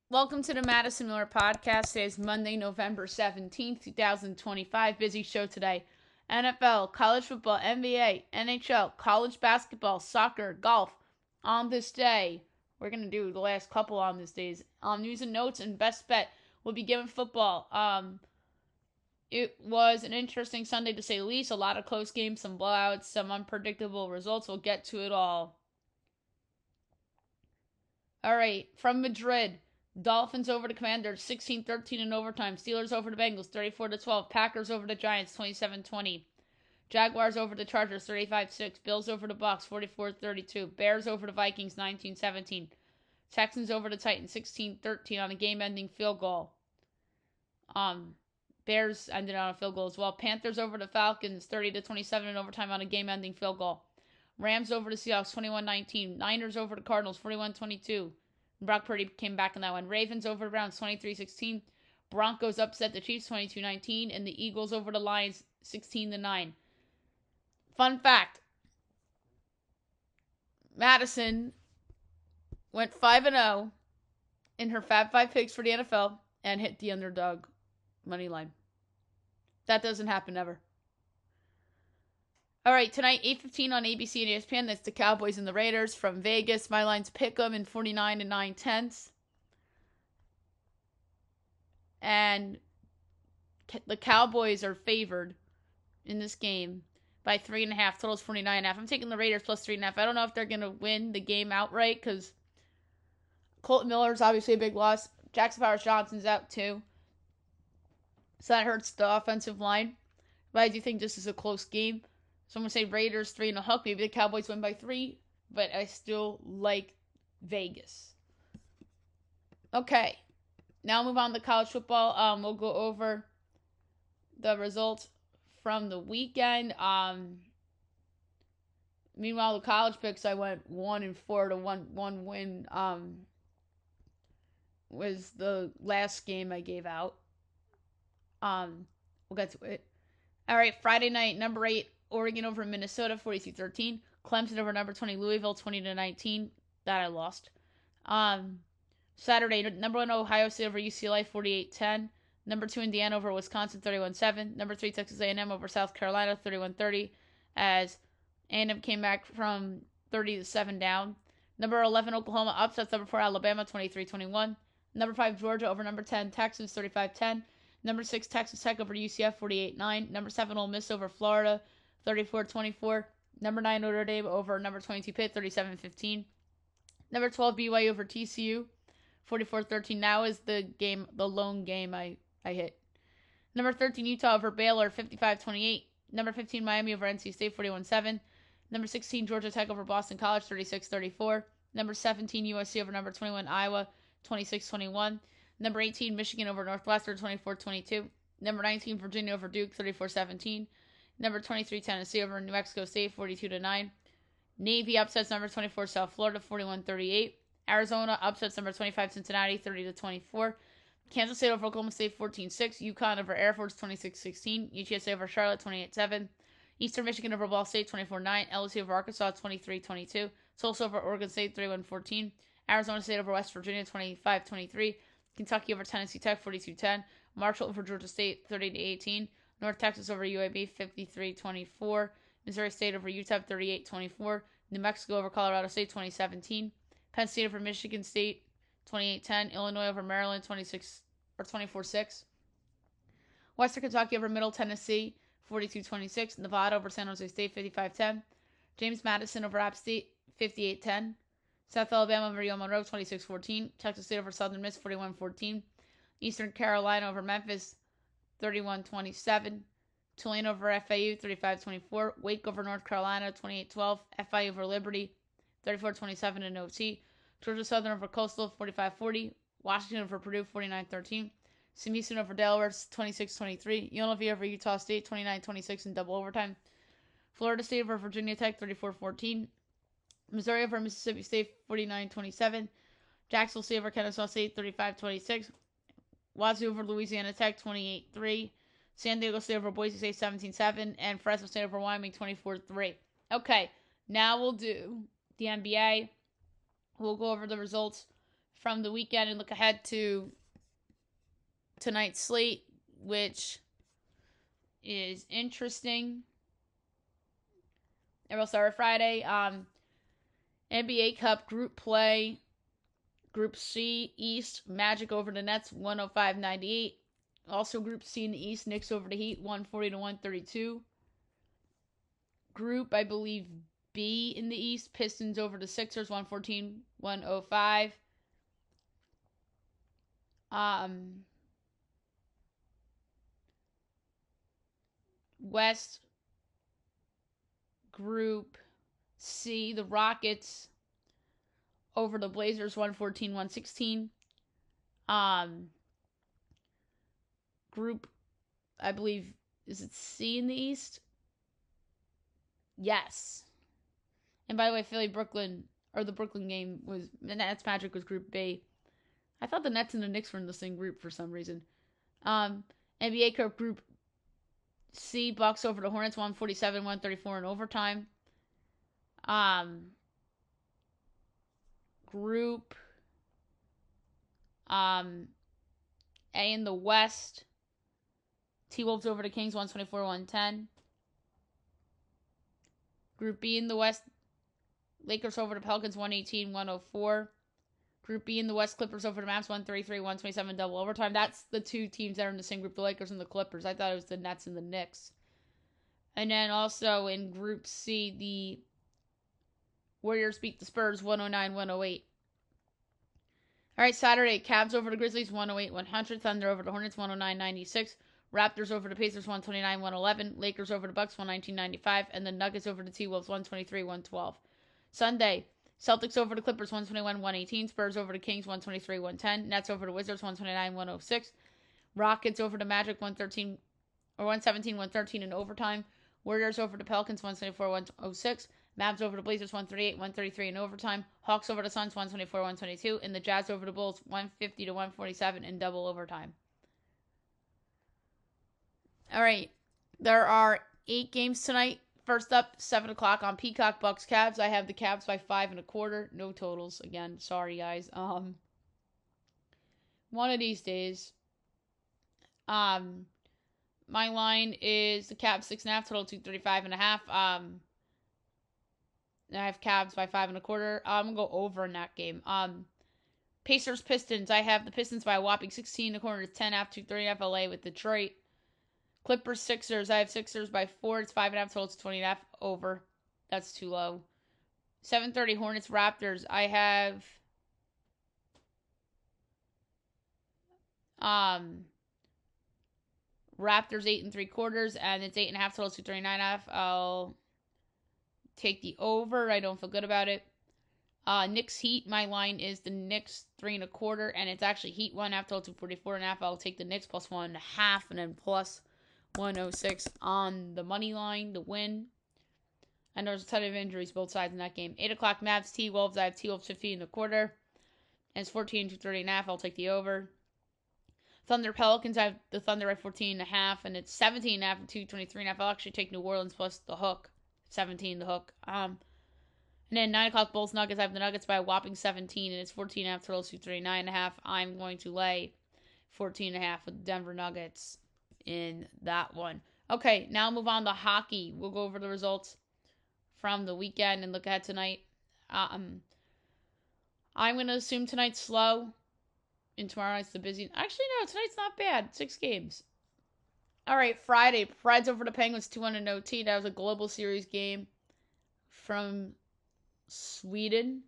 Welcome to the Madison Miller Podcast. Today is Monday, November 17th, 2025. Busy show today. NFL, college football, NBA, NHL, college basketball, soccer, golf. On this day, we're going to do the last couple on this day's news and notes and best bet. We'll be given football. It was an interesting Sunday to say the least. A lot of close games, some blowouts, some unpredictable results. We'll get to it all. All right, from Madrid. Dolphins over the Commanders, 16-13 in overtime. Steelers over the Bengals, 34-12. Packers over the Giants, 27-20. Jaguars over the Chargers, 35-6. Bills over the Bucs, 44-32. Bears over the Vikings, 19-17. Texans over the Titans, 16-13 on a game-ending field goal. Bears ended on a field goal as well. Panthers over the Falcons, 30-27 in overtime on a game-ending field goal. Rams over the Seahawks, 21-19. Niners over the Cardinals, 41-22. Brock Purdy came back in that one. Ravens over the Browns, 23-16. Broncos upset the Chiefs, 22-19. And the Eagles over the Lions, 16-9. Fun fact. Madison went 5-0 in her Fab 5 picks for the NFL and hit the underdog money line. That doesn't happen ever. All right, tonight, 8:15 on ABC and ESPN. That's the Cowboys and the Raiders from Vegas. My line's pick 'em in 49 and 9/10. And the Cowboys are favored in this game by 3.5. Total's 49.5. I'm taking the Raiders plus 3.5. I don't know if they're going to win the game outright because Colton Miller's obviously a big loss. Jackson Powers-Johnson's out too. So that hurts the offensive line. But I do think this is a close game. So I'm going to say Raiders 3.5. Maybe the Cowboys win by 3. But I still like Vegas. Okay. Now move on to college football. We'll go over the results from the weekend. Meanwhile, the college picks, I went 1-4 to one win. Was the last game I gave out. We'll get to it. All right, Friday night, number 8. Oregon over Minnesota, 42-13. Clemson over number 20, Louisville, 20-19. That I lost. Saturday, number 1, Ohio State over UCLA, 48-10. Number 2, Indiana over Wisconsin, 31-7. Number 3, Texas A&M over South Carolina, 31-30. As A&M came back from 30-7 down. Number 11, Oklahoma upsets number 4, Alabama, 23-21. Number 5, Georgia over number 10, Texas, 35-10. Number 6, Texas Tech over UCF, 48-9. Number 7, Ole Miss over Florida, 34-24. Number 9, Notre Dame over number 22, Pitt, 37-15. Number 12, BYU over TCU, 44-13. Now is the lone game I hit. Number 13, Utah over Baylor, 55-28. Number 15, Miami over NC State, 41-7. Number 16, Georgia Tech over Boston College, 36-34. Number 17, USC over number 21, Iowa, 26-21. Number 18, Michigan over Northwestern, 24-22. Number 19, Virginia over Duke, 34-17. Number 23, Tennessee over New Mexico State, 42-9. Navy upsets number 24, South Florida, 41-38. Arizona upsets number 25, Cincinnati, 30-24. Kansas State over Oklahoma State, 14-6. UConn over Air Force, 26-16. UTSA over Charlotte, 28-7. Eastern Michigan over Ball State, 24-9. LSU over Arkansas, 23-22. Tulsa over Oregon State, 31-14. Arizona State over West Virginia, 25-23. Kentucky over Tennessee Tech, 42-10. Marshall over Georgia State, 30-18. North Texas over UAB, 53-24. Missouri State over UTEP, 38-24. New Mexico over Colorado State, 2017. Penn State over Michigan State, 28-10. Illinois over Maryland, 24-6. Western Kentucky over Middle Tennessee, 42-26. Nevada over San Jose State, 55-10. James Madison over App State, 58-10. South Alabama over Yale Monroe, 26-14. Texas State over Southern Miss, 41-14. Eastern Carolina over Memphis, 31-27. Tulane over FAU, 35-24. Wake over North Carolina, 28-12. FIU over Liberty, 34-27 in OT. Georgia Southern over Coastal, 45-40. Washington over Purdue, 49-13. Sam Houston over Delaware, 26-23. UNLV over Utah State, 29-26 in double overtime. Florida State over Virginia Tech, 34-14. Missouri over Mississippi State, 49-27. Jacksonville State over Kennesaw State, 35-26. Wazoo over Louisiana Tech, 28-3. San Diego State over Boise State, 17-7. And Fresno State over Wyoming, 24-3. Okay, now we'll do the NBA. We'll go over the results from the weekend and look ahead to tonight's slate, which is interesting. And we'll start with Friday. NBA Cup group play. Group C, East, Magic over the Nets, 105-98. Also, Group C in the East, Knicks over the Heat, 140-132. Group, I believe, B in the East, Pistons over the Sixers, 114-105. West, Group C, the Rockets over the Blazers, 114-116. Group, I believe, is it C in the East? Yes. And by the way, Philly-Brooklyn, or the Brooklyn game was, the Nets Magic was Group B. I thought the Nets and the Knicks were in the same group for some reason. NBA Cup Group C, Bucks over the Hornets, 147-134 in overtime. Group A in the West, T-Wolves over the Kings, 124-110. Group B in the West, Lakers over the Pelicans, 118-104. Group B in the West, Clippers over the Mavs, 133-127 double overtime. That's the two teams that are in the same group, the Lakers and the Clippers. I thought it was the Nets and the Knicks. And then also in Group C, the Warriors beat the Spurs, 109-108. All right, Saturday, Cavs over the Grizzlies, 108-100. Thunder over the Hornets, 109-96. Raptors over the Pacers, 129-111. Lakers over the Bucks, 119-95. And the Nuggets over the T-Wolves, 123-112. Sunday, Celtics over the Clippers, 121-118. Spurs over the Kings, 123-110. Nets over the Wizards, 129-106. Rockets over the Magic, 117-113 in overtime. Warriors over the Pelicans, 124-106. Mavs over the Blazers, 138-133 in overtime. Hawks over the Suns, 124-122. And the Jazz over the Bulls, 150-147 in double overtime. All right. There are 8 games tonight. First up, 7 o'clock on Peacock, Bucks Cavs. I have the Cavs by 5.25. No totals. Again, sorry, guys. One of these days. My line is the Cavs 6.5, total 235.5. I have Cavs by 5.25. I'm gonna go over in that game. Pacers Pistons. I have the Pistons by a whopping 16.25 to 10.5, 230.5 LA with Detroit. Clippers Sixers. I have Sixers by 4. It's 5.5, total to 20.5 over. That's too low. 7:30 Hornets Raptors. I have Raptors 8.75, and it's 8.5, total to 39.5. I'll take the over. I don't feel good about it. Knicks Heat. My line is the Knicks 3.25, and it's actually Heat 1.5, total to 44.5. I'll take the Knicks plus 1.5, and then plus 106 on the money line, the win. And there's a ton of injuries both sides in that game. 8 o'clock Mavs T-Wolves. I have T-Wolves 15.25, and it's 14 to 30.5. I'll take the over. Thunder Pelicans. I have the Thunder at 14.5, and it's 17.5 and 223.5. I'll actually take New Orleans plus the hook. 17 the hook. And then 9 o'clock Bulls Nuggets. I have the Nuggets by a whopping 17, and it's 14.5, total to 39.5. I'm going to lay 14.5 with Denver Nuggets in that one. Okay, now move on to hockey. We'll go over the results from the weekend and look ahead tonight. I'm going to assume tonight's slow, and tomorrow night's the busy. Actually, no, tonight's not bad. 6 games. All right, Friday. Preds over the Penguins 2-1 in OT. That was a Global Series game from Sweden.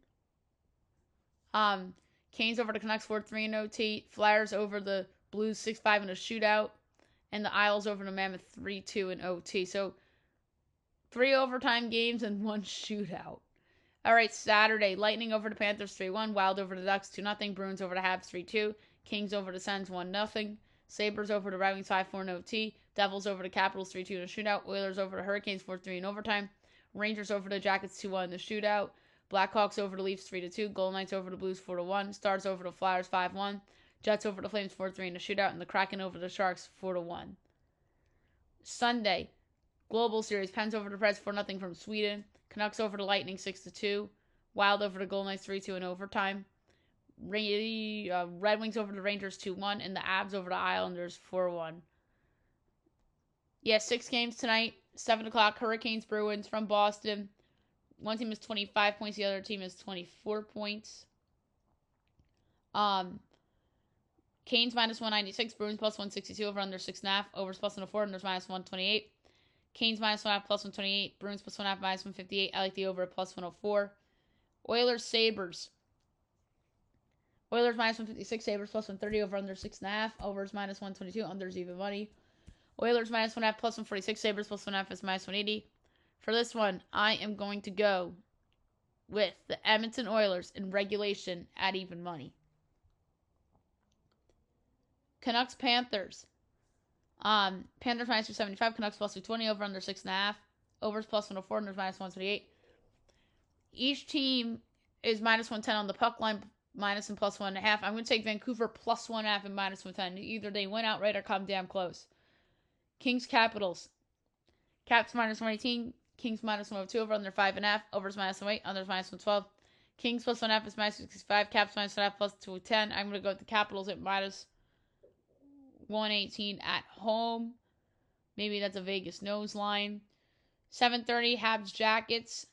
Canes over the Canucks 4-3 in OT. Flyers over the Blues 6-5 in a shootout. And the Isles over the Mammoth 3-2 in OT. So 3 overtime games and 1 shootout. All right, Saturday. Lightning over the Panthers 3-1. Wild over the Ducks 2-0. Bruins over the Habs 3-2. Kings over the Sens 1-0. Sabres over the Red Wings 5-4 in OT. Devils over the Capitals 3-2 in a shootout. Oilers over the Hurricanes 4-3 in overtime. Rangers over the Jackets 2-1 in the shootout. Blackhawks over the Leafs 3-2. Golden Knights over the Blues 4-1. Stars over the Flyers 5-1. Jets over the Flames 4-3 in the shootout. And the Kraken over the Sharks 4-1. Sunday, Global Series. Pens over the Preds 4-0 from Sweden. Canucks over the Lightning 6-2. Wild over the Golden Knights 3-2 in overtime. Red Wings over the Rangers 2-1, and the Avs over the Islanders 4-1. Yeah, 6 games tonight. 7 o'clock, Hurricanes, Bruins from Boston. One team is 25 points, the other team is 24 points. Canes minus 196, Bruins plus 162, over under 6.5, overs plus 104, unders minus 128. Canes minus 1.5 plus 128, Bruins plus 1.5 minus 158. I like the over plus 104. Oilers, Sabres. Oilers minus 156, Sabres plus 130, over under 6.5, overs minus 122, unders even money. Oilers minus 1.5 plus 146, Sabres plus 1.5 is minus 180. For this one, I am going to go with the Edmonton Oilers in regulation at even money. Canucks, Panthers. Panthers minus 275, Canucks plus 220, over under 6.5. Overs plus 104, unders minus 128. Each team is minus 110 on the puck line, minus and plus 1.5. I'm going to take Vancouver plus 1.5 and minus 110. Either they win outright or come damn close. Kings, Capitals. Caps minus 118, Kings minus 102, over under 5.5. Overs minus 108, unders minus 112. Kings plus 1.5 is minus 65, Caps minus 1.5 plus 210. I'm going to go with the Capitals at minus 118 at home. Maybe that's a Vegas nose line. 7:30, Habs, Jackets.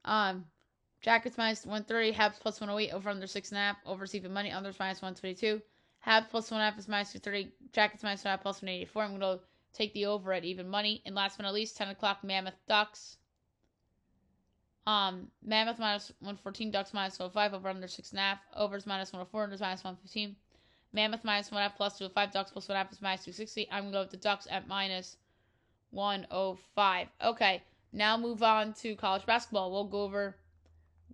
Jackets minus 130, Habs plus 108, over under 6.5, overs even money, unders minus 122. Habs plus 1.5 is minus 230, Jackets minus 1.5 plus 184. I'm going to take the over at even money. And last but not least, 10 o'clock, Mammoth, Ducks. Mammoth minus 114, Ducks minus 105, over under 6.5, overs minus 104, unders minus 115. Mammoth minus 1.5 plus 205, Ducks plus 1.5 is minus 260. I'm going to go with the Ducks at minus 105. Okay, now move on to college basketball. We'll go over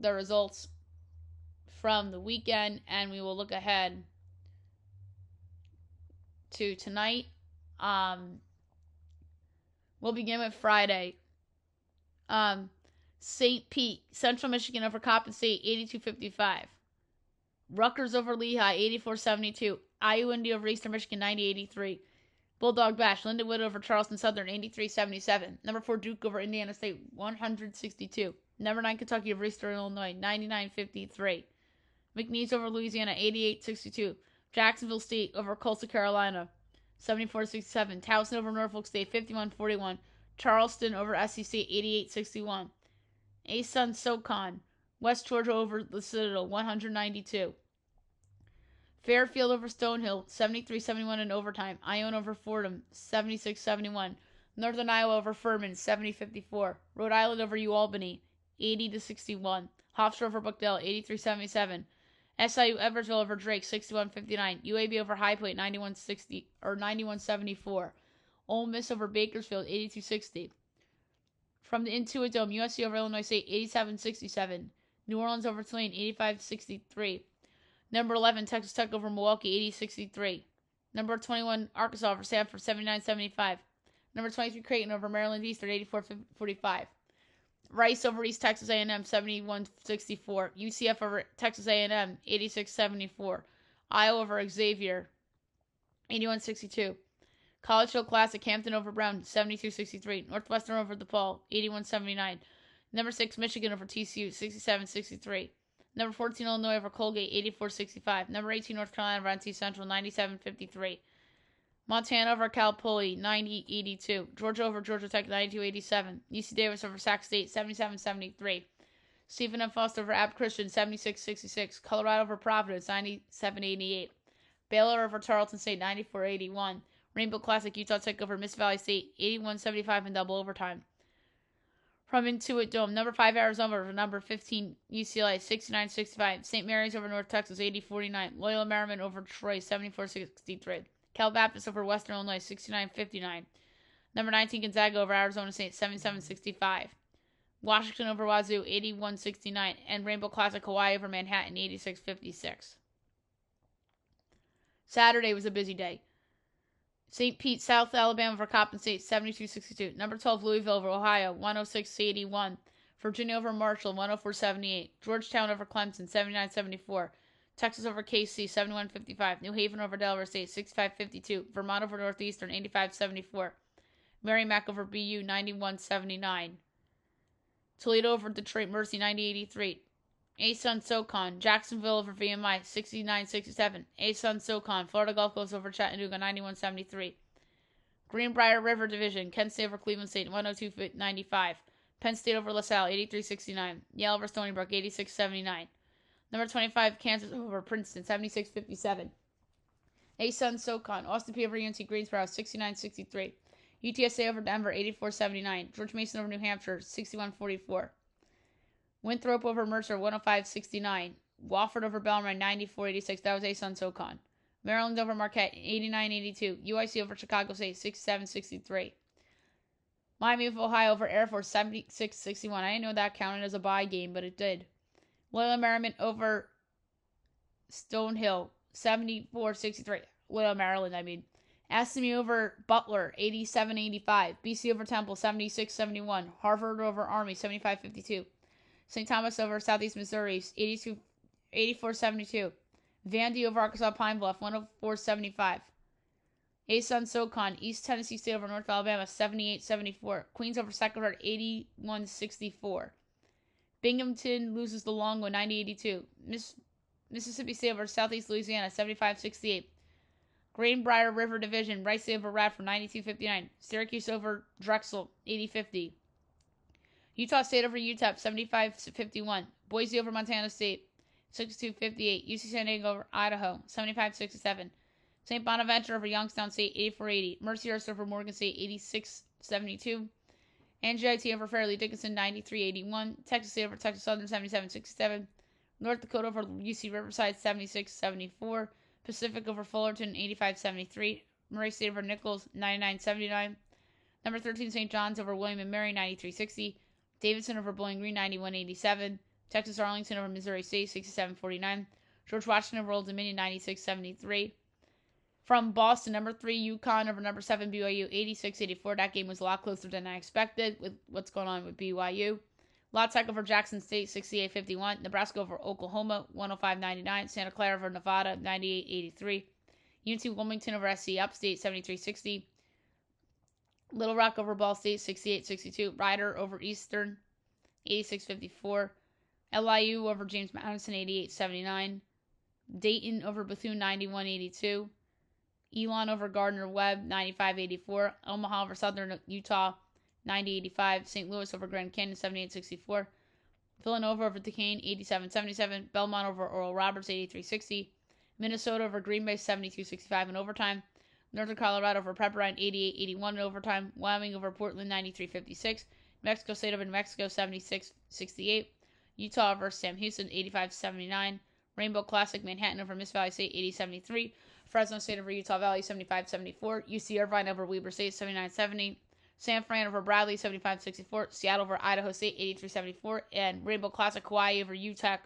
the results from the weekend, and we will look ahead to tonight. We'll begin with Friday. St. Pete, Central Michigan over Coppin State, 82-55. Rutgers over Lehigh, 84-72. IU-Indy over Eastern Michigan, 90-83. Bulldog Bash, Lindenwood over Charleston Southern, 83-77. Number 4, Duke over Indiana State, 162. Number 9, Kentucky over Eastern Illinois, 99-53. McNeese over Louisiana, 88-62. Jacksonville State over Coastal Carolina, 74-67. Towson over Norfolk State, 51-41. Charleston over SEC, 88-61. ASUN SoCon, West Georgia over the Citadel, 192. Fairfield over Stonehill, 73-71 in overtime. Ione over Fordham, 76-71. Northern Iowa over Furman, 70-54. Rhode Island over UAlbany, 80-61. Hofstra over Bucknell, 83-77. SIU Eversville over Drake, 61-59. UAB over High Point, 91-74. Ole Miss over Bakersfield, 82-60. From the Intuit Dome, USC over Illinois State, 87-67. New Orleans over Tulane, 85-63. Number 11, Texas Tech over Milwaukee, 80-63. Number 21, Arkansas over Stanford, 79-75. Number 23, Creighton over Maryland Eastern, 84-45. Rice over East Texas A&M, 71-64. UCF over Texas A&M, 86-74. Iowa over Xavier, 81-62. College Hill Classic, Hampton over Brown, 72-63. Northwestern over DePaul, 81-79. Number 6, Michigan over TCU, 67-63. Number 14, Illinois over Colgate, 84-65. Number 18, North Carolina over NC Central, 97-53. Montana over Cal Poly, 90-82. Georgia over Georgia Tech, 92-87. UC Davis over Sac State, 77-73. Stephen F. Foster over App Christian, 76-66. Colorado over Providence, 97-88. Baylor over Tarleton State, 94-81. Rainbow Classic, Utah Tech over Miss Valley State, 81-75 in double overtime. From Intuit Dome, number 5, Arizona over number 15, UCLA, 69-65. St. Mary's over North Texas, 80-49. Loyola Marymount over Troy, 74-63. Cal Baptist over Western Illinois, 69-59. Number 19, Gonzaga over Arizona State, 77-65. Washington over Wazoo, 81-69. And Rainbow Classic, Hawaii over Manhattan, 86-56. Saturday was a busy day. St. Pete, South Alabama over Coppin State, 72-62. Number 12, Louisville over Ohio, 106-81. Virginia over Marshall, 104-78. Georgetown over Clemson, 79-74. Texas over KC, 71-55. New Haven over Delaware State, 65-52. Vermont over Northeastern, 85-74. Merrimack over BU, 91-79. Toledo over Detroit Mercy, 90-83. A-Sun SoCon. Jacksonville over VMI 69-67. A-Sun SoCon. Florida Gulf Coast over Chattanooga 91-73. Greenbrier River Division. Kent State over Cleveland State 102-95. Penn State over LaSalle 83-69. Yale over Stony Brook 86-79. Number 25, Kansas over Princeton 76-57. A-Sun SoCon. Austin Peay over UNC Greensboro 69-63. UTSA over Denver 84-79. George Mason over New Hampshire 61-44. Winthrop over Mercer 105-69. Wofford over Bellarmine 94-86. That was A-Sun SoCon. Maryland over Marquette 89-82. UIC over Chicago State 67-63. Miami of Ohio over Air Force 76-61. I didn't know that counted as a bye game, but it did. Loyola Marymount over Stonehill 74-63. Loyola Maryland, I mean. SMU over Butler 87-85. BC over Temple 76-71. Harvard over Army 75-52. St. Thomas over Southeast Missouri 84-72. Vandy over Arkansas Pine Bluff 104-75. A-Sun SoCon. East Tennessee State over North Alabama 78-74. Queens over Sacred Heart 81-64. Binghamton loses the long one 90-82. Mississippi State over Southeast Louisiana 75-68. Greenbrier River Division. Rice State over Radford 92-59. Syracuse over Drexel 80-50. Utah State over UTEP 75-51. Boise over Montana State 62-58. UC San Diego over Idaho 75-67. St. Bonaventure over Youngstown State 84-80. Mercyhurst over Morgan State 86-72. NJIT over Fairleigh Dickinson 93-81. Texas State over Texas Southern 77-67. North Dakota over UC Riverside 76-74. Pacific over Fullerton 85-73. Murray State over Nichols 99-79. Number 13 St. John's over William & Mary 93-60. Davidson over Bowling Green 91-87. Texas Arlington over Missouri State 67-49. George Washington over Old Dominion 96-73. From Boston, number 3 UConn over number 7 BYU 86-84. That game was a lot closer than I expected with what's going on with BYU. La Tech over Jackson State 68-51. Nebraska over Oklahoma 105-99. Santa Clara over Nevada 98-83. UNC Wilmington over SC Upstate 73-60. Little Rock over Ball State 68-62. Rider over Eastern 86-54. LIU over James Madison 88-79. Dayton over Bethune 91-82. Elon over Gardner-Webb 95-84. Omaha over Southern Utah 90-85. St. Louis over Grand Canyon 78-64. Villanova over Duquesne 87-77. Belmont over Oral Roberts 83-60. Minnesota over Green Bay 72-65 in overtime. Northern Colorado over Pepperdine 88-81 in overtime. Wyoming over Portland 93-56. Mexico State over New Mexico 76-68. Utah over Sam Houston 85-79. Rainbow Classic Manhattan over Miss Valley State 80-73. Fresno State over Utah Valley 75-74. UC Irvine over Weber State 79-70. San Fran over Bradley 75-64. Seattle over Idaho State 83-74. And Rainbow Classic Hawaii over UTEC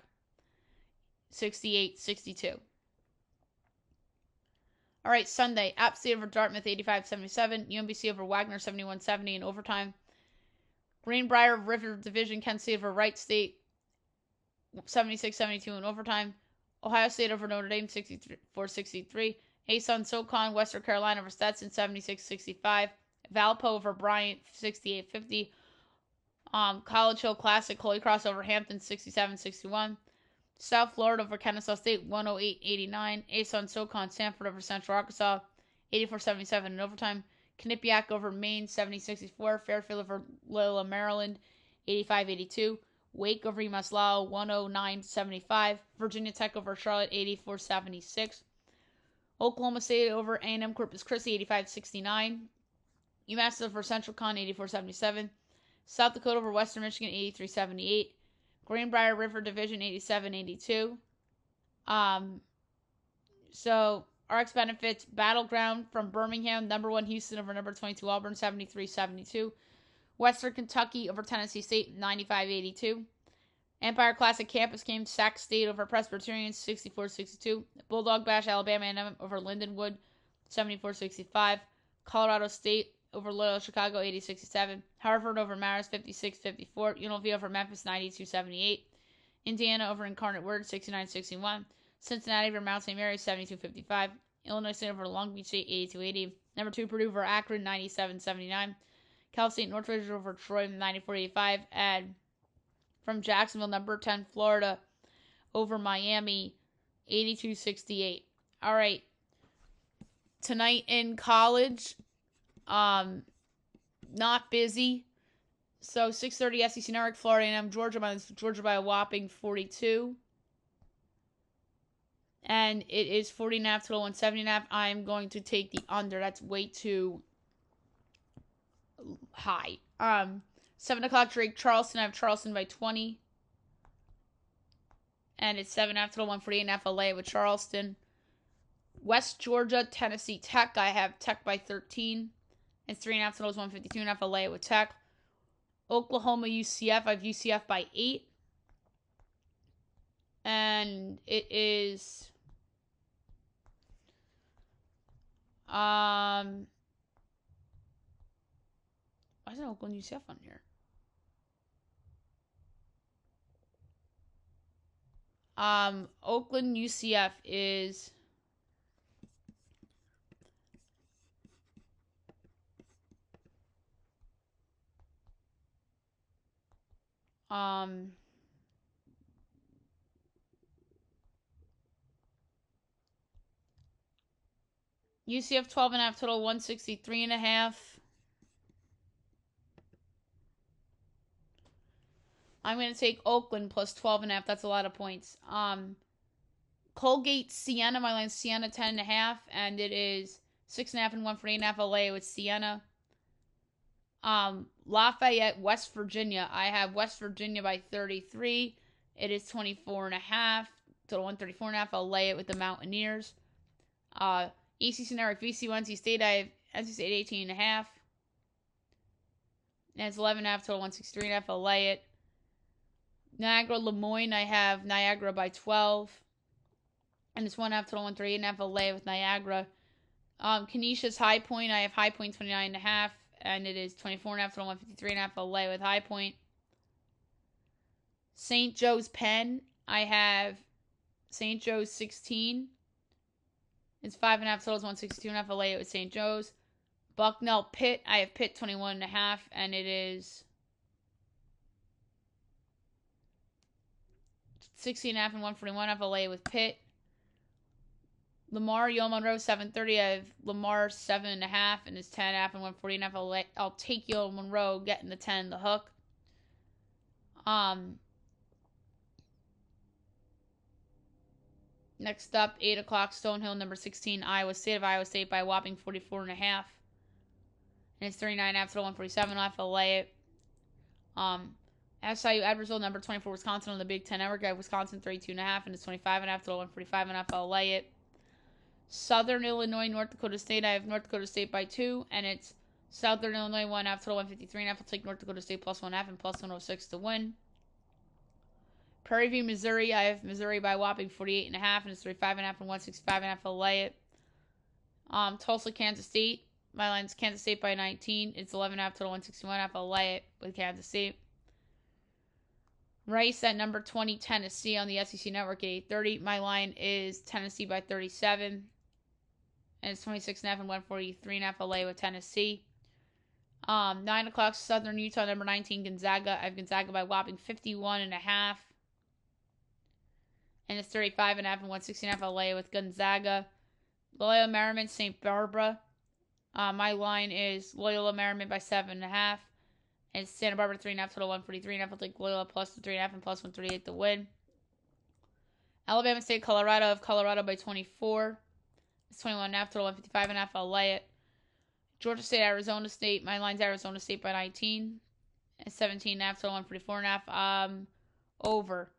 68-62. All right, Sunday, App State over Dartmouth 85-77. UMBC over Wagner 71-70 in overtime. Greenbrier River Division Kent State over Wright State 76-72 in overtime. Ohio State over Notre Dame 64-63. A-Sun SoCon Western Carolina over Stetson 76-65. Valpo over Bryant 68-50. College Hill Classic Holy Cross over Hampton 67-61. South Florida over Kennesaw State 108-89. A-Sun SoCon Sanford over Central Arkansas 84-77 in overtime. Quinnipiac over Maine 70-64. Fairfield over Loyola Maryland 85-82. Wake over UMass Lowell 109-75. Virginia Tech over Charlotte 84-76. Oklahoma State over A&M Corpus Christi 85-69. UMass over Central Con 84-77. South Dakota over Western Michigan 83-78. Greenbrier River Division 87-82. So RX Benefits Battleground from Birmingham, number 1 Houston over number 22 Auburn 73-72. Western Kentucky over Tennessee State 95-82. Empire Classic Campus Game Sac State over Presbyterian 64-62. Bulldog Bash Alabama A&M over Lindenwood 74-65. Colorado State over Loyola Chicago 80-67. Harvard over Marist 56-54. UNLV over Memphis 92-78. Indiana over Incarnate Word 69-61. Cincinnati over Mount St. Mary 72-55. Illinois State over Long Beach State 82-80. Number 2 Purdue over Akron 97-79. Cal State Northridge over Troy 94-85. And from Jacksonville, number 10 Florida over Miami, 82-68. All right. Tonight in college, not busy. So 6:30 SEC Network, Florida A&M, Georgia by a whopping 42. And it is 40.5 total, 170.5. I'm going to take the under. That's way too high. 7 o'clock Drake Charleston. I have Charleston by 20. And it's 7.5 total, 148.5. I'll lay it with Charleston. West Georgia, Tennessee Tech. I have Tech by 13. It's 3.5 totals, 152.5. I'll lay it with Tech. Oklahoma, UCF. I have UCF by 8. And it is why is it Oakland UCF on here? Oakland UCF is UCF 12.5 total, 163.5. I'm going to take Oakland plus 12.5. That's a lot of points. Colgate, Siena. My line's Siena 10.5. And it is 6.5 and 148.5. I'll lay it with Siena. Lafayette, West Virginia. I have West Virginia by 33. It is 24.5. Total 134.5. I'll lay it with the Mountaineers. ECC Network, VCU, NC State. I have NC State 18.5. And it's 11.5. Total 163.5. I'll lay it. Niagara, Lemoyne. I have Niagara by 12. And it's 1.5. Total 138.5. I'll lay it with Niagara. Canisius, High Point. I have High Point 29.5. And it is 24.5. Total 153.5. I'll lay it with High Point. St. Joe's, Penn. I have St. Joe's 16. It's 5.5 totals, 162.5. I'll lay it with St. Joe's. Bucknell, Pitt. I have Pitt 21.5, and it is 16.5 and 141.5. I'll lay it with Pitt. Lamar, Yale Monroe 7:30. I have Lamar 7.5, and it's 10.5 and 140.5. I'll take Yale Monroe getting the 10, the hook. Next up, 8 o'clock, Stonehill, number 16, Iowa State. Of Iowa State by a whopping 44.5. And it's 39.5 to 147.5. I'll lay it. SIU, Edwardsville, number 24, Wisconsin on the Big Ten Network. I have Wisconsin 32.5, and it's 25.5 to 145.5. I'll lay it. Southern Illinois, North Dakota State. I have North Dakota State by 2, and it's Southern Illinois 1.5 to 153.5. I'll take North Dakota State plus 1.5 and plus 106 to win. Prairie View, Missouri. I have Missouri by a whopping 48.5, and it's 35.5 and 165.5. I'll lay it. Tulsa, Kansas State. My line's Kansas State by 19. It's 11.5 total 161.5. I'll lay it with Kansas State. Rice at number 20, Tennessee on the SEC Network at 8:30. My line is Tennessee by 37. And it's 26.5 and 143.5. I'll lay with Tennessee. 9 o'clock, Southern Utah, number 19, Gonzaga. I have Gonzaga by a whopping 51.5. And it's 35.5 and 116.5. I'll lay with Gonzaga. Loyola Marymount, St. Barbara. My line is Loyola Marymount by 7.5. And it's Santa Barbara 3.5 total 143.5. I'll take Loyola plus the 3.5 and plus 138 to win. Alabama State, Colorado. Of Colorado by 24. It's 21.5 total 155.5. I'll lay it. Georgia State, Arizona State. My line's Arizona State by 19. And 17.5 total 144.5. Over.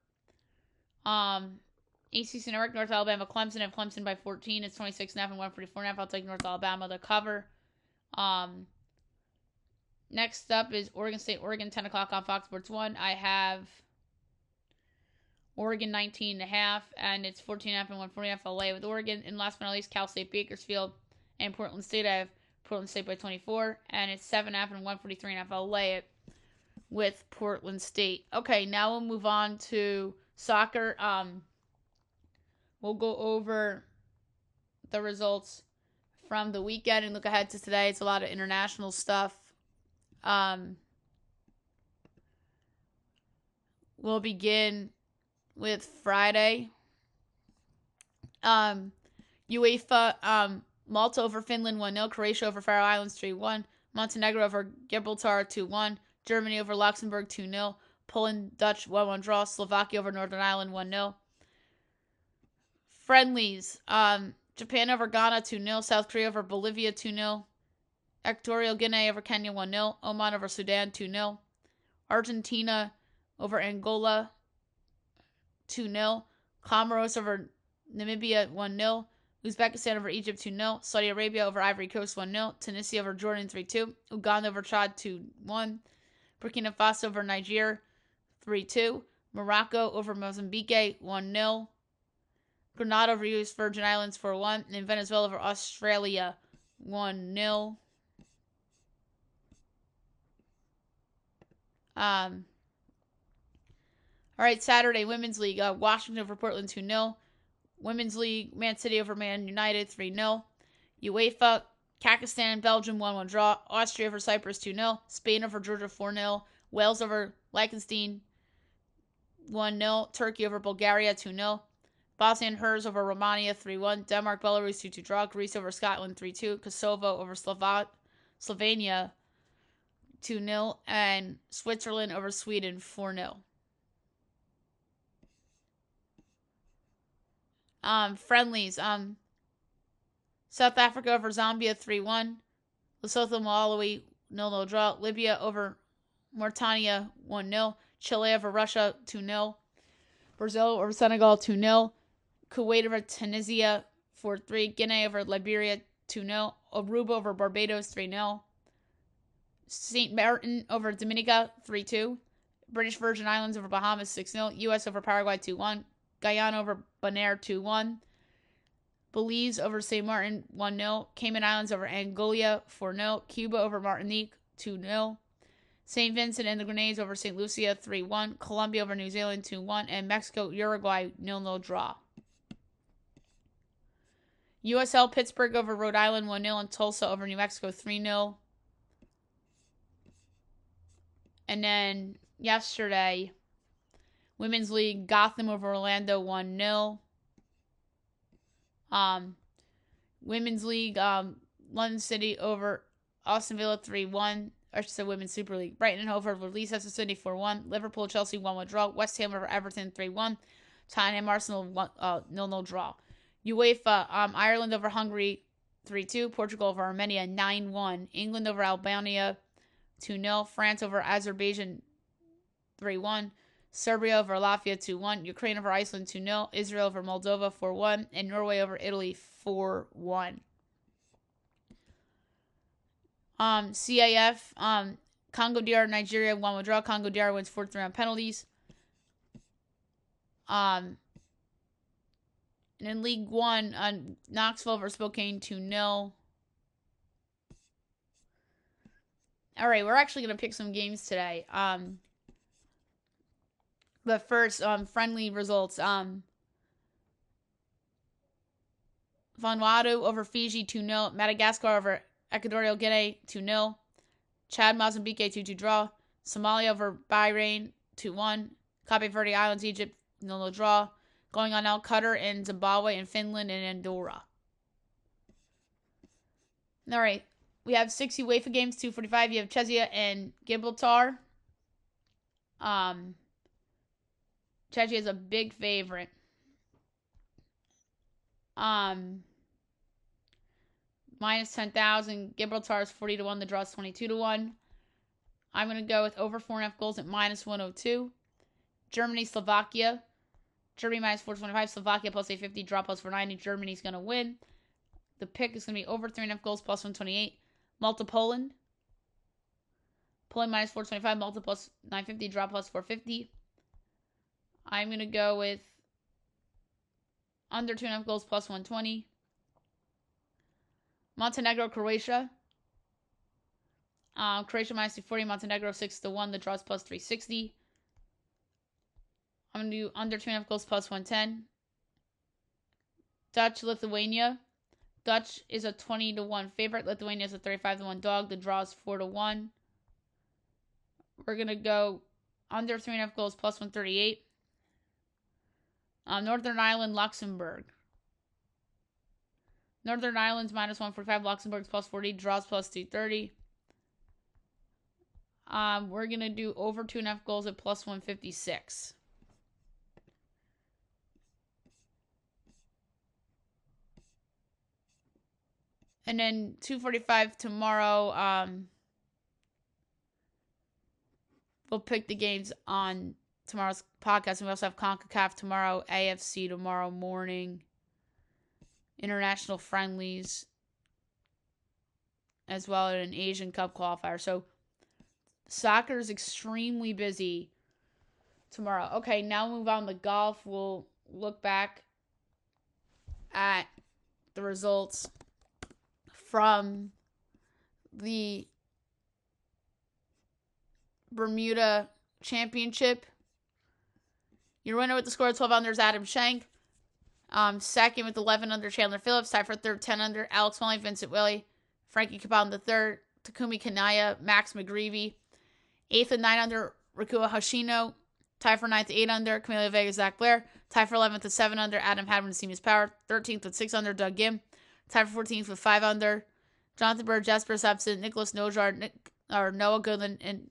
ACC Network, North Alabama, Clemson. I have Clemson by 14. It's 26.5 and 144.5. I'll take North Alabama to cover. Next up is Oregon State, Oregon, 10 o'clock on Fox Sports 1. I have Oregon 19.5, and it's 14.5 and 140.5. I'll lay with Oregon. And last but not least, Cal State, Bakersfield, and Portland State. I have Portland State by 24, and it's 7.5 and 143.5. I'll lay it with Portland State. Okay, now we'll move on to soccer. We'll go over the results from the weekend and look ahead to today. It's a lot of international stuff. We'll begin with Friday. UEFA, Malta over Finland 1-0. Croatia over Faroe Islands 3-1. Montenegro over Gibraltar 2-1. Germany over Luxembourg 2-0. Poland, Dutch 1-1 draw. Slovakia over Northern Ireland 1-0. Friendlies, Japan over Ghana 2-0. South Korea over Bolivia 2-0. Equatorial Guinea over Kenya 1-0. Oman over Sudan 2-0. Argentina over Angola 2-0. Comoros over Namibia 1-0. Uzbekistan over Egypt 2-0. Saudi Arabia over Ivory Coast 1-0. Tunisia over Jordan 3-2. Uganda over Chad 2-1. Burkina Faso over Niger 3-2. Morocco over Mozambique 1-0. Grenada over US Virgin Islands 4-1. And Venezuela over Australia 1-0. All right, Saturday, Women's League. Washington over Portland 2-0. Women's League, Man City over Man United 3-0. UEFA, Kazakhstan and Belgium 1-1 draw. Austria over Cyprus 2-0. Spain over Georgia 4-0. Wales over Liechtenstein 1-0. Turkey over Bulgaria 2-0. Bosnia and Herzegovina over Romania 3-1. Denmark, Belarus 2-2 draw. Greece over Scotland 3-2. Kosovo over Slovenia 2-0. And Switzerland over Sweden 4-0. Friendlies. South Africa over Zambia 3-1. Lesotho, Malawi 0-0 draw. Libya over Mauritania 1-0. Chile over Russia 2-0. Brazil over Senegal 2-0. Kuwait over Tunisia 4-3. Guinea over Liberia 2-0. Aruba over Barbados 3-0. St. Martin over Dominica 3-2. British Virgin Islands over Bahamas 6-0. US over Paraguay 2-1. Guyana over Bonaire 2-1. Belize over St. Martin 1-0. Cayman Islands over Angola 4-0. Cuba over Martinique 2-0. St. Vincent and the Grenadines over St. Lucia 3-1. Colombia over New Zealand 2-1. And Mexico, Uruguay 0-0 draw. USL Pittsburgh over Rhode Island 1-0. And Tulsa over New Mexico 3-0. And then yesterday, Women's League, Gotham over Orlando 1-0. Women's League, London City over Austin Villa 3-1. I should say Women's Super League. Brighton and Hove over Leicester City 4-1. Liverpool, Chelsea 1-1 draw. West Ham over Everton 3-1. Tottenham, Arsenal 0-0 draw. UEFA, Ireland over Hungary 3-2. Portugal over Armenia 9-1. England over Albania 2-0. France over Azerbaijan 3-1. Serbia over Latvia 2-1. Ukraine over Iceland 2-0. Israel over Moldova 4-1. And Norway over Italy 4-1. CAF, Congo DR, Nigeria 1-1 draw. Congo DR wins 4-3 on penalties. And in League 1, Knoxville over Spokane 2-0. All right, we're actually going to pick some games today. But first, friendly results. Vanuatu over Fiji 2-0. Madagascar over Equatorial Guinea 2-0. Chad, Mozambique 2-2 draw. Somalia over Bahrain 2-1. Cape Verde Islands, Egypt 0-0 draw. Going on now, Qatar and Zimbabwe and Finland and Andorra. All right, we have 6 UEFA games, 2:45. You have Czechia and Gibraltar. Czechia is a big favorite. Minus 10,000. Gibraltar is 40-1. The draw is 22-1. I'm going to go with over 4.5 goals at minus 102. Germany, Slovakia. Germany minus 425. Slovakia plus 850. Draw plus 490. Germany's going to win. The pick is going to be over 3.5 goals plus 128. Malta, Poland. Poland minus 425. Malta plus 950. Draw plus 450. I'm going to go with under 2.5 goals plus 120. Montenegro, Croatia. Croatia minus 240. Montenegro 6-1. The draws plus 360. I'm going to do under 2.5 goals plus 110. Dutch, Lithuania. Dutch is a 20-1 favorite. Lithuania is a 35-1 dog. The draw is 4-1. We're going to go under 3.5 goals plus 138. Northern Ireland, Luxembourg. Northern Ireland's minus 145. Luxembourg's plus 40. Draws plus 230. We're going to do over 2.5 goals at plus 156. And then 2:45 tomorrow. We'll pick the games on tomorrow's podcast. And we also have CONCACAF tomorrow, AFC tomorrow morning, international friendlies, as well as an Asian Cup qualifier. So soccer is extremely busy tomorrow. Okay, now we'll move on to golf. We'll look back at the results from the Bermuda Championship. Your winner with the score of 12 under is Adam Schenk. Second with 11 under, Chandler Phillips. Tied for third, 10 under, Alex Molly, Vincent Willey, Frankie Cabal in the third, Takumi Kanaya, Max McGreevy. Eighth and 9 under, Rikuo Hoshino. Tied for ninth, 8 under, Camellia Vega, Zach Blair. Tied for 11th with 7 under, Adam Hadwin and Seamus Power. 13th with 6 under, Doug Gim. Tied for 14th with 5 under, Jonathan Bird, Jasper Sepson, Nicholas Nojar, Noah Goodland, and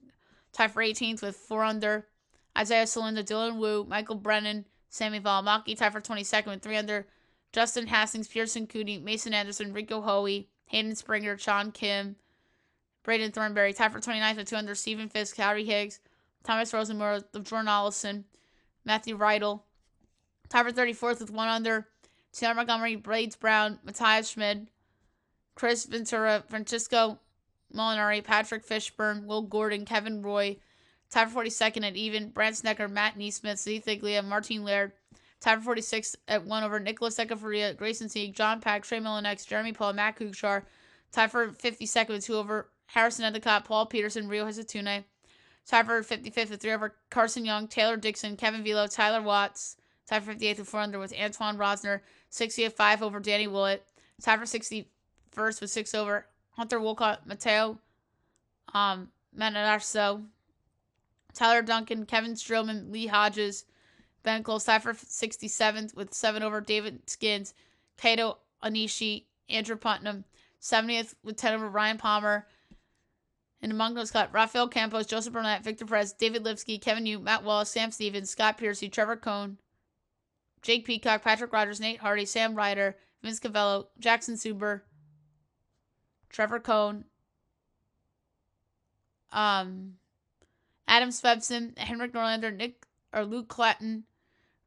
tied for 18th with 4 under, Isaiah Salinda, Dylan Wu, Michael Brennan, Sammy Valimaki. Tied for 22nd with 3 under, Justin Hastings, Pearson Cooney, Mason Anderson, Rico Hoey, Hayden Springer, Sean Kim, Braden Thornberry. Tied for 29th with 2 under, Stephen Fisk, Harry Higgs, Thomas Rosenberg, Jordan Allison, Matthew Reidel. Tied for 34th with 1 under, Taylor Montgomery, Blades Brown, Matthias Schmid, Chris Ventura, Francisco Molinari, Patrick Fishburne, Will Gordon, Kevin Roy. Tied for 42nd at even, Brant Snecker, Matt Neesmith, Zee Thiglia, Martin Laird. Tied for 46th at 1 over, Nicholas Echeverria, Grayson Sieg, John Pack, Trey Milinex, Jeremy Paul, Matt Kuchar. Tied for 52nd with 2 over, Harrison Endicott, Paul Peterson, Rio Hizatune. Tied for 55th with 3 over, Carson Young, Taylor Dixon, Kevin Velo, Tyler Watts. Tied for 58th with 4 under with Antoine Rosner. 60th 5 over, Danny Willett. Tied for 61st with 6 over, Hunter Wolcott, Mateo Manarso, Tyler Duncan, Kevin Strowman, Lee Hodges, Ben Close. Tied for 67th with 7 over, David Skins, Kato Onishi, Andrew Putnam. 70th with 10 over, Ryan Palmer. And among those got Rafael Campos, Joseph Burnett, Victor Perez, David Lipsky, Kevin Yu, Matt Wallace, Sam Stevens, Scott Piercy, Trevor Cohn, Jake Peacock, Patrick Rogers, Nate Hardy, Sam Ryder, Vince Cavello, Jackson Suber, Trevor Cohn, Adam Svebson, Henrik Norlander, Luke Clatton,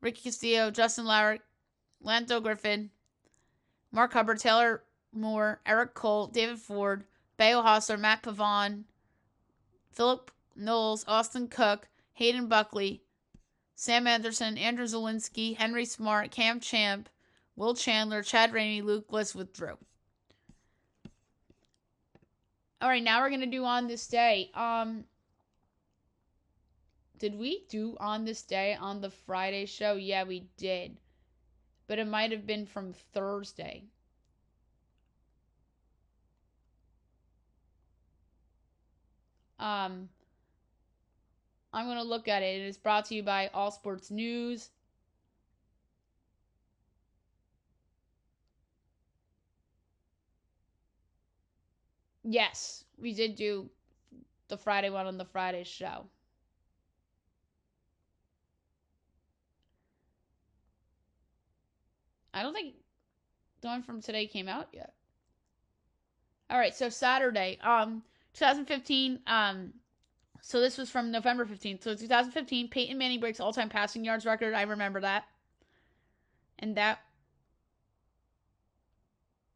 Ricky Castillo, Justin Lauer, Lanto Griffin, Mark Hubbard, Taylor Moore, Eric Cole, David Ford, Bayo Hostler, Matt Pavon, Philip Knowles, Austin Cook, Hayden Buckley, Sam Anderson, Andrew Zielinski, Henry Smart, Cam Champ, Will Chandler, Chad Ramey, Luke Bliss withdrew. All right, now we're going to do On This Day. Did we do On This Day on the Friday show? Yeah, we did. But it might have been from Thursday. I'm going to look at it. It is brought to you by All Sports News. Yes, we did do the Friday one on the Friday show. I don't think the one from today came out yet. All right, so Saturday, 2015, so this was from November 15th. So 2015, Peyton Manning breaks all-time passing yards record. I remember that. And that...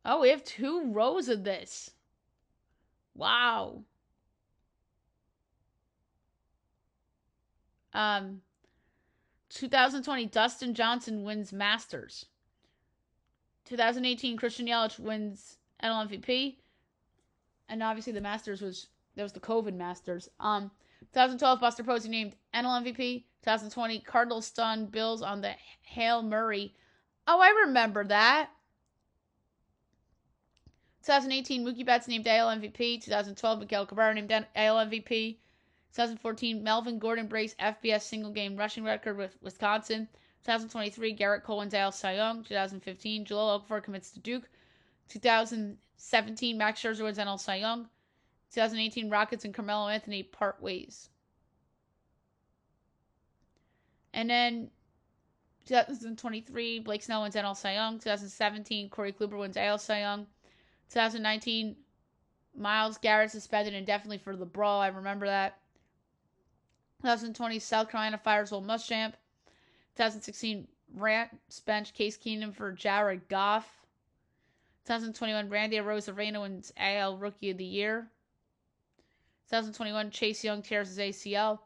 Oh, we have 2 rows of this. Wow. 2020, Dustin Johnson wins Masters. 2018, Christian Yelich wins NL MVP. And obviously the Masters was the COVID Masters. 2012, Buster Posey named NL MVP. 2020, Cardinals stun Bills on the Hail Murray. Oh, I remember that. 2018, Mookie Betts named AL MVP. 2012, Miguel Cabrera named AL MVP. 2014, Melvin Gordon breaks FBS single-game rushing record with Wisconsin. 2023, Garrett Cole wins AL Cy Young. 2015, Joel Okafor commits to Duke. 2017, Max Scherzer wins NL Cy Young. 2018, Rockets and Carmelo Anthony part ways. And then 2023, Blake Snell wins NL Cy Young. 2017, Corey Kluber wins AL Cy Young. 2019, Myles Garrett suspended indefinitely for the brawl. I remember that. 2020, South Carolina fires Will Muschamp. 2016, Rams bench Case Keenum for Jared Goff. 2021, Randy Arozarena wins AL Rookie of the Year. 2021, Chase Young tears his ACL.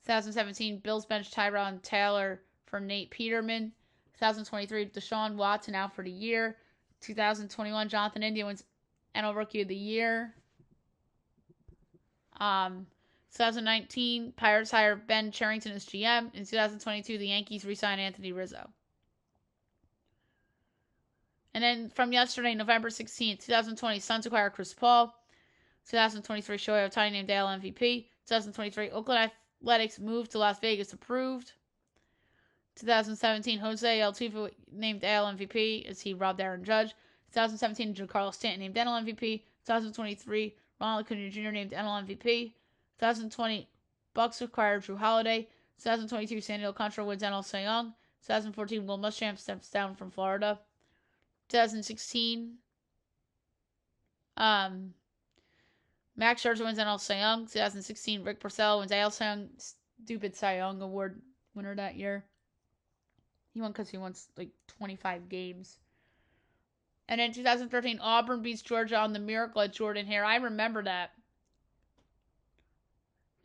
2017, Bills bench Tyrod Taylor for Nate Peterman. 2023, Deshaun Watson out for the year. 2021, Jonathan India wins NL Rookie of the Year. 2019, Pirates hire Ben Cherington as GM. In 2022, the Yankees re-sign Anthony Rizzo. And then from yesterday, November 16th, 2020, Suns acquire Chris Paul. 2023, Shohei Ohtani named AL MVP. 2023, Oakland Athletics moved to Las Vegas approved. 2017, Jose Altuve named AL MVP as he robbed Aaron Judge. 2017, Giancarlo Stanton named NL MVP. 2023, Ronald Acuna Jr. named NL MVP. 2020, Bucks acquired Drew Holiday. 2022, Sandy Alcantara wins NL Cy Young. 2014, Will Muschamp steps down from Florida. 2016, Max Scherzer wins NL Cy Young. 2016, Rick Porcello wins AL Cy Young. Stupid Cy Young Award winner that year. He won because he won like 25 games. And in 2013, Auburn beats Georgia on the miracle at Jordan-Hare. I remember that.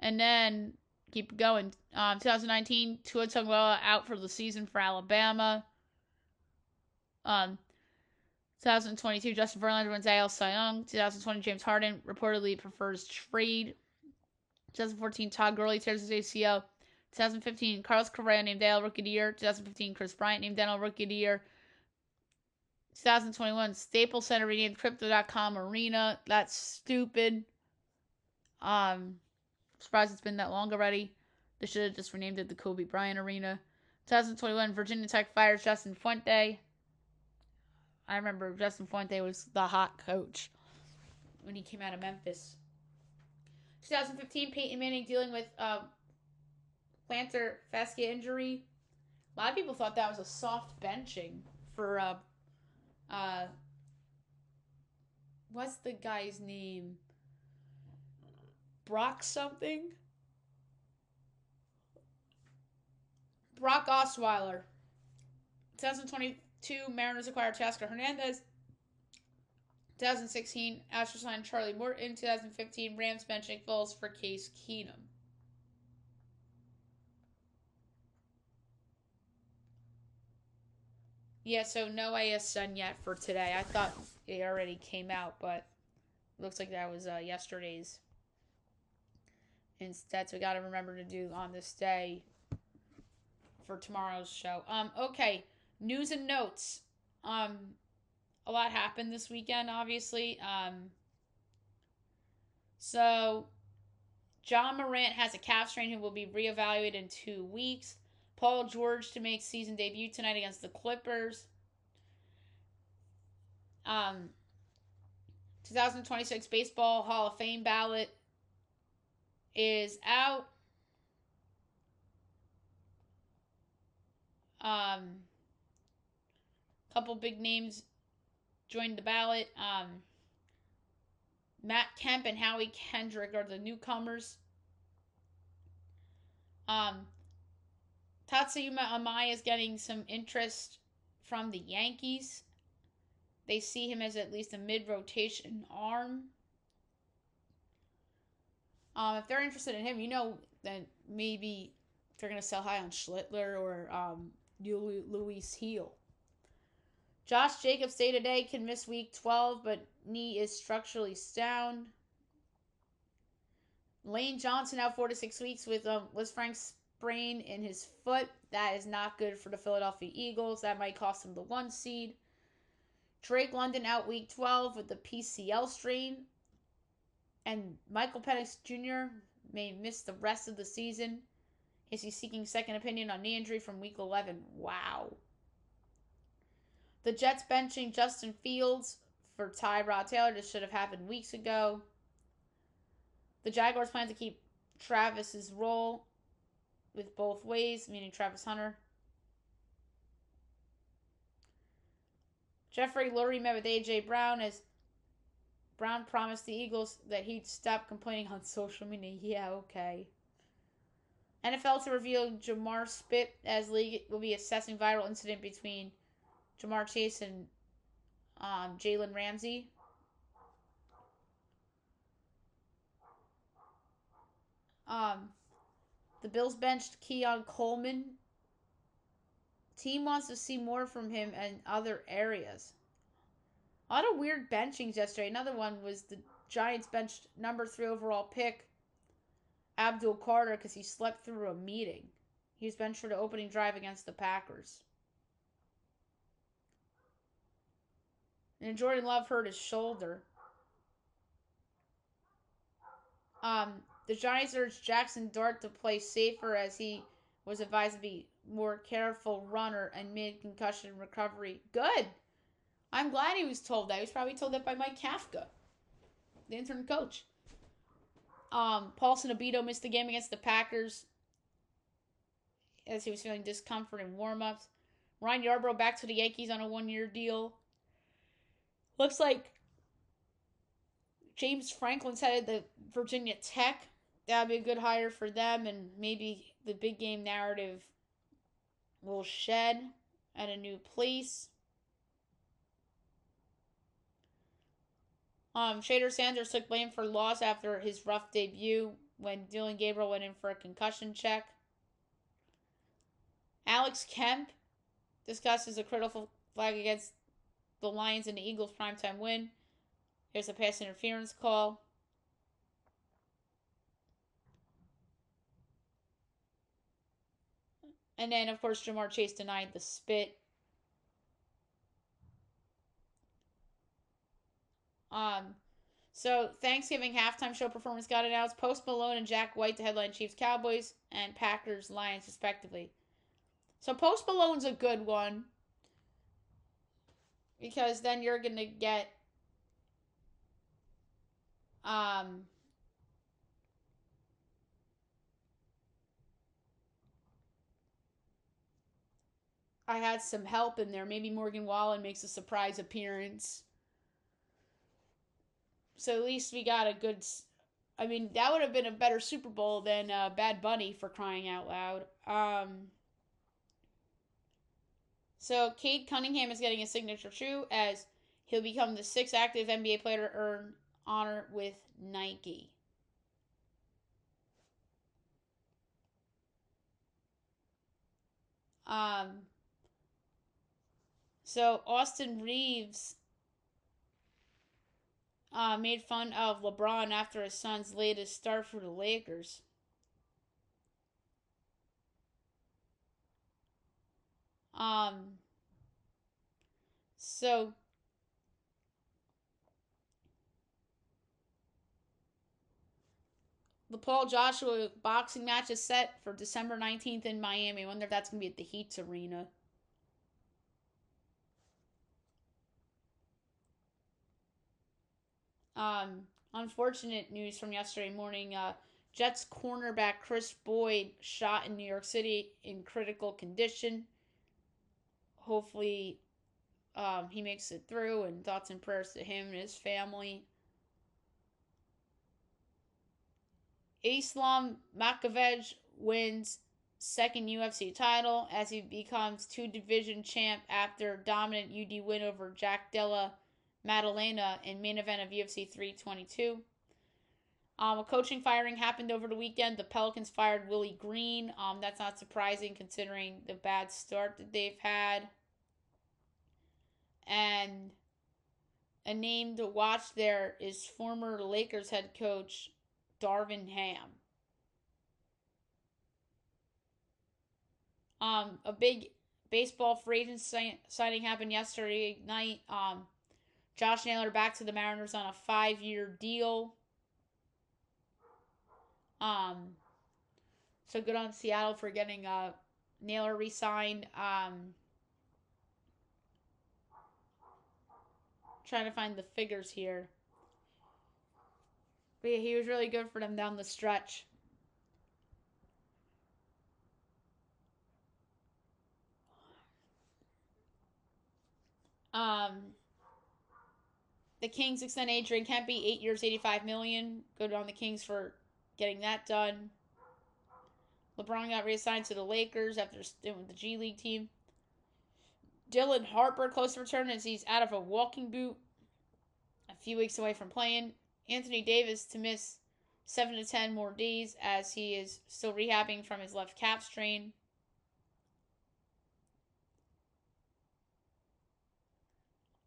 And then, keep going. 2019, Tua Tagovailoa out for the season for Alabama. 2022, Justin Verlander wins AL Cy Young. 2020, James Harden reportedly prefers trade. 2014, Todd Gurley tears his ACL. 2015, Carlos Correa named AL Rookie of the Year. 2015, Chris Bryant named NL Rookie of the Year. 2021, Staples Center renamed Crypto.com Arena. That's stupid. Surprised it's been that long already. They should have just renamed it the Kobe Bryant Arena. 2021, Virginia Tech fires Justin Fuente. I remember Justin Fuente was the hot coach when he came out of Memphis. 2015, Peyton Manning dealing with plantar fascia injury. A lot of people thought that was a soft benching for what's the guy's name? Brock something? Brock Osweiler. 2022, Mariners acquired Teoscar Hernandez. 2016, Astros signed Charlie Morton. 2015, Rams bench Nick Foles for Case Keenum. Yeah, so no ASN yet for today. I thought it already came out, but it looks like that was yesterday's. Instead, so we got to remember to do on this day for tomorrow's show. Okay, news and notes. A lot happened this weekend, obviously. So John Morant has a calf strain who will be reevaluated in 2 weeks. Paul George to make season debut tonight against the Clippers. 2026 Baseball Hall of Fame ballot is out. Couple big names joined the ballot. Matt Kemp and Howie Kendrick are the newcomers. Tatsuyama Amaya is getting some interest from the Yankees. They see him as at least a mid-rotation arm. If they're interested in him, then maybe they're going to sell high on Schlittler or Luis Heel. Josh Jacobs day-to-day can miss week 12, but knee is structurally sound. Lane Johnson out 4 to 6 weeks with Liz Frank's sprain in his foot. That is not good for the Philadelphia Eagles. That might cost them the 1 seed. Drake London out week 12 with the PCL strain. And Michael Penix Jr. may miss the rest of the season. Is he seeking second opinion on knee injury from week 11? Wow. The Jets benching Justin Fields for Tyrod Taylor. This should have happened weeks ago. The Jaguars plan to keep Travis's role with both ways, meaning Travis Hunter. Jeffrey Lurie met with A.J. Brown as Brown promised the Eagles that he'd stop complaining on social media. Yeah, okay. NFL to reveal Jamar Spit as league will be assessing viral incident between Jamar Chase and Jalen Ramsey. The Bills benched Keon Coleman. Team wants to see more from him in other areas. A lot of weird benchings yesterday. Another one was the Giants benched number 3 overall pick Abdul Carter because he slept through a meeting. He was benched for the opening drive against the Packers. And Jordan Love hurt his shoulder. The Giants urged Jackson Dart to play safer as he was advised to be more careful runner and mid-concussion recovery. Good. I'm glad he was told that. He was probably told that by Mike Kafka, the intern coach. Paulson Abito missed the game against the Packers as he was feeling discomfort in warm-ups. Ryan Yarbrough back to the Yankees on a 1-year deal. Looks like James Franklin's headed to Virginia Tech. That would be a good hire for them, and maybe the big game narrative will shed at a new place. Shader Sanders took blame for loss after his rough debut when Dylan Gabriel went in for a concussion check. Alex Kemp discusses a critical flag against the Lions in the Eagles' primetime win. There's a pass interference call. And then, of course, Jamar Chase denied the spit. So Thanksgiving halftime show performance got announced. Post Malone and Jack White to headline Chiefs Cowboys and Packers Lions respectively. So Post Malone's a good one because then you're gonna get I had some help in there. Maybe Morgan Wallen makes a surprise appearance. So at least we got a good... I mean, that would have been a better Super Bowl than Bad Bunny, for crying out loud. So Cade Cunningham is getting a signature shoe as he'll become the 6th active NBA player to earn honor with Nike. So Austin Reeves made fun of LeBron after his son's latest start for the Lakers. So the Paul Joshua boxing match is set for December 19th in Miami. I wonder if that's going to be at the Heat's Arena. Unfortunate news from yesterday morning. Jets cornerback Chris Boyd shot in New York City in critical condition. Hopefully he makes it through, and thoughts and prayers to him and his family. Islam Makhachev wins 2nd UFC title as he becomes 2-division champ after dominant UD win over Jack Della Maddalena in main event of UFC 322. A coaching firing happened over the weekend. The Pelicans fired Willie Green. That's not surprising considering the bad start that they've had. And a name to watch there is former Lakers head coach Darvin Ham. A big baseball free agent signing happened yesterday night. Josh Naylor back to the Mariners on a 5-year deal. So good on Seattle for getting Naylor re-signed. Trying to find the figures here. But yeah, he was really good for them down the stretch. The Kings extend Adrian Kempe 8 years, $85 million. Good on the Kings for getting that done. LeBron got reassigned to the Lakers after staying with the G League team. Dylan Harper close to return as he's out of a walking boot, a few weeks away from playing. Anthony Davis to miss 7 to 10 more days as he is still rehabbing from his left calf strain.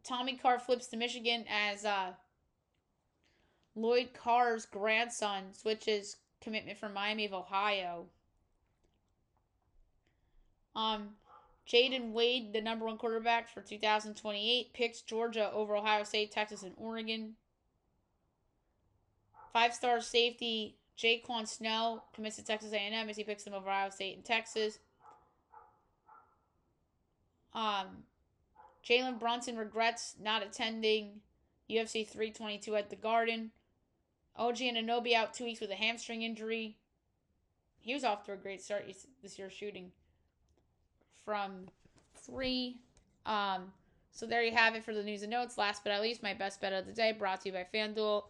Tommy Carr flips to Michigan as Lloyd Carr's grandson switches commitment from Miami of Ohio. Jaden Wade, the number 1 quarterback for 2028, picks Georgia over Ohio State, Texas, and Oregon. 5-star safety Jaquan Snell commits to Texas A&M as he picks them over Ohio State and Texas. Jalen Brunson regrets not attending UFC 322 at the Garden. OG Anunoby out 2 weeks with a hamstring injury. He was off to a great start this year shooting from 3. So there you have it for the news and notes. Last but not least, my best bet of the day brought to you by FanDuel.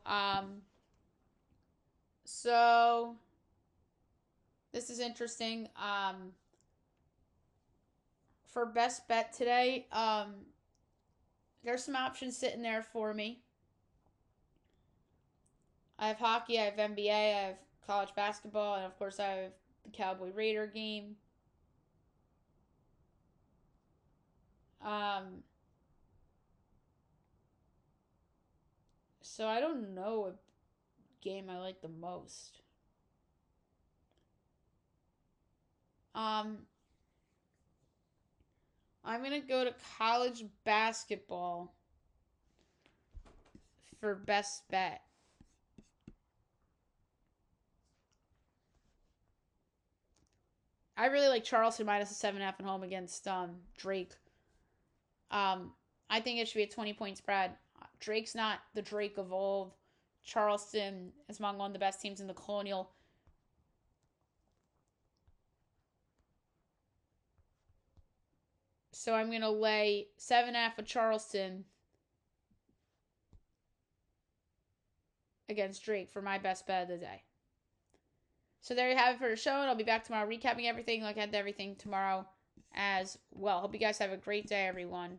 So this is interesting. For best bet today, there's some options sitting there for me. I have hockey, I have NBA, I have college basketball, and of course I have the Cowboy Raider game. So I don't know what game I like the most. I'm going to go to college basketball for best bet. I really like Charleston minus a 7.5 at home against Drake. I think it should be a 20-point spread. Drake's not the Drake of old. Charleston is among one of the best teams in the Colonial. So I'm going to lay 7.5 with Charleston against Drake for my best bet of the day. So there you have it for the show, and I'll be back tomorrow recapping everything, like I had everything tomorrow as well. Hope you guys have a great day, everyone.